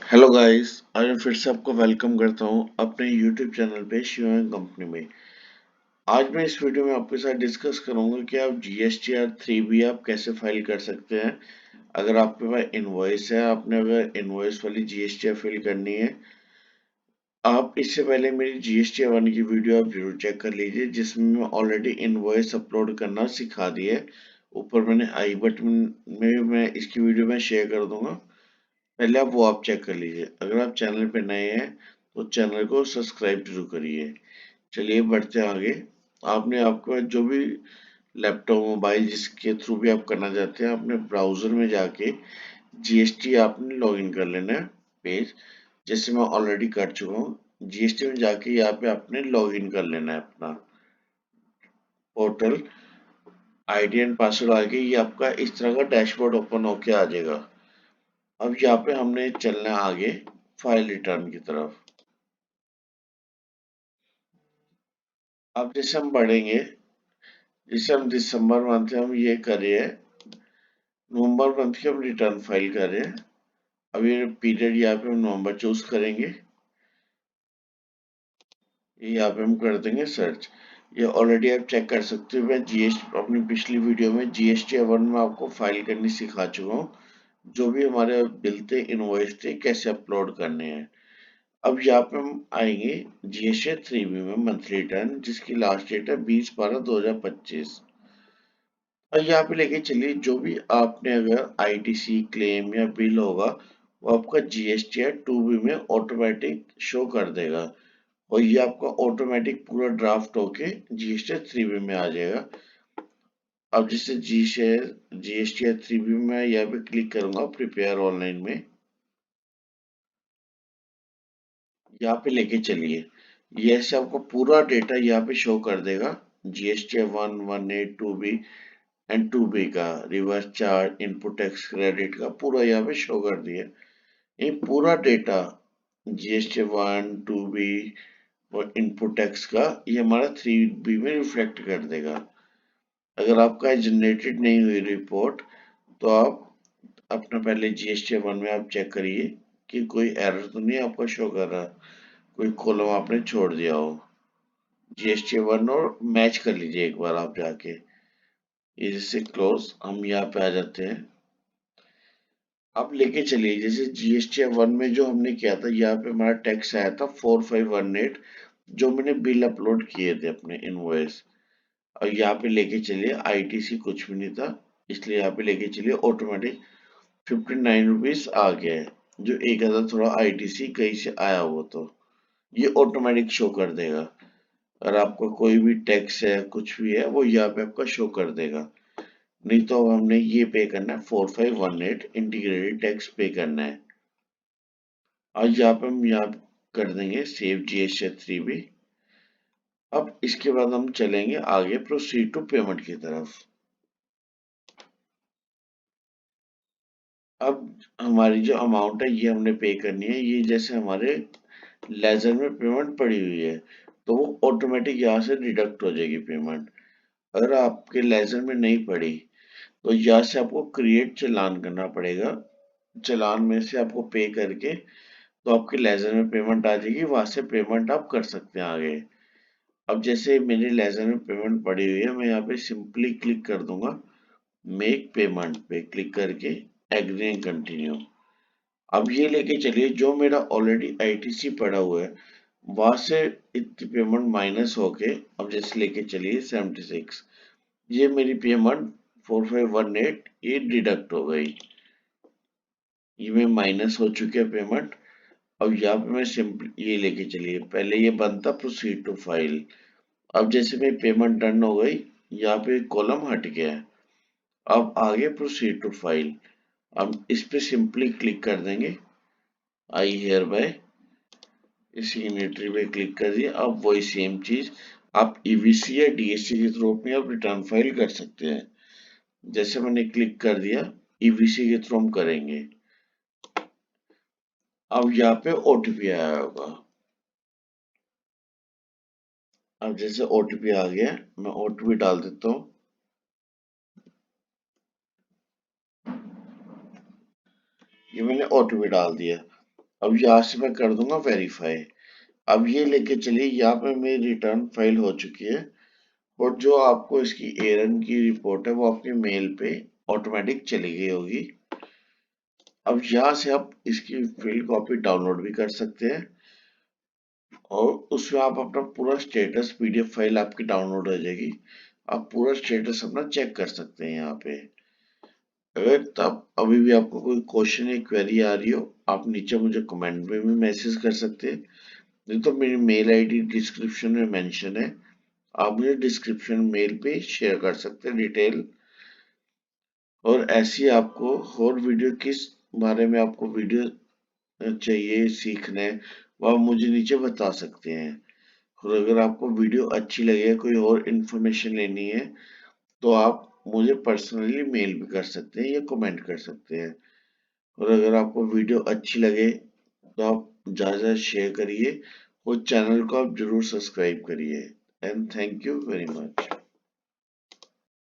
Hello guys, आज मैं फिर से आपको वेलकम करता हूं अपने यूट्यूब चैनल पे शिवम कंपनी में। आज मैं इस वीडियो में आपके साथ डिस्कस करूंगा कि आप जीएसटीआर 3B आप कैसे फाइल कर सकते हैं। अगर आपके पास इनवॉइस है, आपने अगर इनवॉइस वाली जीएसटीआर फिल करनी है, आप इससे पहले मेरी जीएसटीआर 1 की वीडियो आप जरूर चेक कर लीजिए, जिसमें मैं ऑलरेडी इनवॉइस अपलोड करना सिखा दिया है। ऊपर मैंने आई बटन में मैं इसकी वीडियो में शेयर कर दूंगा, पहले आप वो आप चेक कर लीजिए। अगर आप चैनल पे नए हैं तो चैनल को सब्सक्राइब जरूर करिए। चलिए बढ़ते हैं आगे। आपने आपके पास जो भी लैपटॉप मोबाइल जिसके थ्रू भी आप करना चाहते हैं, अपने ब्राउजर में जाके जीएसटी आपने लॉगिन कर लेना है पेज, जैसे मैं ऑलरेडी कर चुका हूँ। जीएसटी में जाके यहाँ पे आपने लॉगिन कर लेना है अपना पोर्टल, आईडी एंड पासवर्ड आके ये आपका इस तरह का डैशबोर्ड ओपन होके आ जाएगा। अब यहाँ पे हमने चलना है आगे फाइल रिटर्न की तरफ। अब जैसे हम बढ़ेंगे, जैसे हम दिसंबर मंथ में हम ये कर रहे हैं, नवंबर मंथ की हम रिटर्न फाइल कर रहे हैं। अब ये पीरियड यहाँ पे हम नवंबर चूज करेंगे, ये यहाँ पे हम कर देंगे सर्च। ये ऑलरेडी आप चेक कर सकते हो, मैं जीएसटी अपनी पिछली वीडियो में जीएसटी 1 में आपको फाइल करनी सिखा चुका हूँ। जो भी हमारे बिल थे, इनवॉइस थे, कैसे अपलोड करने हैं। अब यहाँ पे हम आएंगे जीएसटी 3B में मंथली रिटर्न, जिसकी लास्ट डेट है 20/12/2025। और यहाँ पे लेके चलिए जो भी आपने अगर आईटीसी क्लेम या बिल होगा, वो आपका जीएसटीआर 2B में ऑटोमेटिक शो कर देगा, और ये आपका ऑटोमेटिक पूरा ड्राफ्ट होके जीएसटीआर 3B में आ जाएगा। अब जैसे जीएसटीआर 3B में मैं यहाँ पे क्लिक करूंगा प्रिपेयर ऑनलाइन में, यहाँ पे लेके चलिए, ये ऐसे आपको पूरा डेटा यहाँ पे शो कर देगा। GSTR 1, 1A, 2B and 2B का reverse charge, input tax, credit का पूरा यहाँ पे शो कर दिया। ये पूरा डेटा जीएसटी 1, 2B और इनपुट टैक्स का ये हमारा 3B में रिफ्लेक्ट कर देगा। अगर आपका जनरेटेड नहीं हुई रिपोर्ट, तो आप अपना पहले जीएसटी 1 में आप चेक करिए कि कोई एरर तो नहीं आपका शो कर रहा, कोई कॉलम आपने छोड़ दिया हो। जीएसटी 1 और मैच कर लीजिए एक बार आप जाके। ये जैसे क्लोज, हम यहाँ पे आ जाते हैं। अब लेके चलिए, जैसे जीएसटी 1 में जो हमने किया था, यहाँ पे हमारा टैक्स आया था 4518, जो मैंने बिल अपलोड किए थे अपने इनवॉइस। और यहाँ पे लेके चलिए आईटीसी कुछ भी नहीं था, इसलिए यहाँ पे लेके चलिए ऑटोमेटिक 59 रुपीज आ गया है। जो एक आधा थोड़ा आईटीसी कहीं से आया हुआ, तो ये ऑटोमेटिक शो कर देगा। अगर आपका कोई भी टैक्स है, कुछ भी है, वो यहाँ पे आपका शो कर देगा। नहीं तो अब हमने ये पे करना है 4518 इंटीग्रेटेड टैक्स पे करना है। आज यहाँ पे हम यहाँ कर देंगे सेव जीएसटी 3B। अब इसके बाद हम चलेंगे आगे प्रोसीड टू पेमेंट की तरफ। अब हमारी जो अमाउंट है ये हमने पे करनी है। ये जैसे हमारे लेजर में पेमेंट पड़ी हुई है, तो वो ऑटोमेटिक यहाँ से डिडक्ट हो जाएगी पेमेंट। अगर आपके लेजर में नहीं पड़ी, तो यहाँ से आपको क्रिएट चालान करना पड़ेगा। चालान में से आपको पे करके तो आपके लेजर में पेमेंट आ जाएगी, वहां से पेमेंट आप कर सकते हैं आगे। अब जैसे मेरे लेजर में पेमेंट पड़ी हुई है, मैं यहाँ पे सिंपली क्लिक कर दूंगा मेक पेमेंट पे, क्लिक करके एग्री एंड कंटिन्यू। अब ये लेके चलिए जो मेरा ऑलरेडी आईटीसी पड़ा हुआ है, वहां से इतनी पेमेंट माइनस होके, अब जैसे लेके चलिए 76, ये मेरी पेमेंट 4518 ये डिडक्ट हो गई, ये में माइनस हो चुकी है पेमेंट। अब यहाँ पे मैं सिंपल ये लेके चलिए, पहले ये बनता प्रोसीड टू फाइल। अब जैसे मेरी पेमेंट डन हो गई, यहाँ पे कॉलम हट गया है। अब आगे प्रोसीड टू फाइल, अब इस पे सिंपली क्लिक कर देंगे आई हेयर बाय, इस सिग्नेटरी पे क्लिक कर दिया। अब वही सेम चीज आप ईवीसी या डीएससी के थ्रू में आप रिटर्न फाइल कर सकते हैं। जैसे मैंने क्लिक कर दिया, ईवीसी के थ्रू हम करेंगे। अब यहाँ पे ओटीपी आया होगा। अब जैसे ओटीपी आ गया, मैं ओटीपी डाल देता हूँ। ये मैंने ओटीपी डाल दिया। अब यहाँ से मैं कर दूंगा वेरीफाई। अब ये लेके चलिए, यहाँ पे मेरी रिटर्न फाइल हो चुकी है और जो आपको इसकी एरन की रिपोर्ट है वो आपके मेल पे ऑटोमेटिक चली गई होगी। अब यहाँ से आप इसकी फील्ड कॉपी डाउनलोड भी कर सकते हैं और उसमें आप अपना पूरा स्टेटस पीडीएफ फाइल आपकी डाउनलोड हो जाएगी। आप पूरा स्टेटस अपना चेक कर सकते हैं यहाँ पे। अगर तब अभी भी आपको कोई क्वेश्चन या क्वेरी आ रही हो, आप नीचे मुझे कमेंट में भी मैसेज कर सकते हैं, नहीं तो मेरी मेल आईडी डिस्क्रिप्शन में मेंशन है, आप मुझे डिस्क्रिप्शन मेल पे शेयर कर सकते हैं डिटेल। और ऐसी आपको और वीडियो किस बारे में आपको वीडियो चाहिए सीखने, वो आप मुझे नीचे बता सकते हैं। और अगर आपको वीडियो अच्छी लगे, कोई और इन्फॉर्मेशन लेनी है, तो आप मुझे पर्सनली मेल भी कर सकते हैं या कमेंट कर सकते हैं। और अगर आपको वीडियो अच्छी लगे तो आप ज़्यादा से ज़्यादा शेयर करिए और चैनल को आप जरूर सब्सक्राइब करिए। And thank you very much.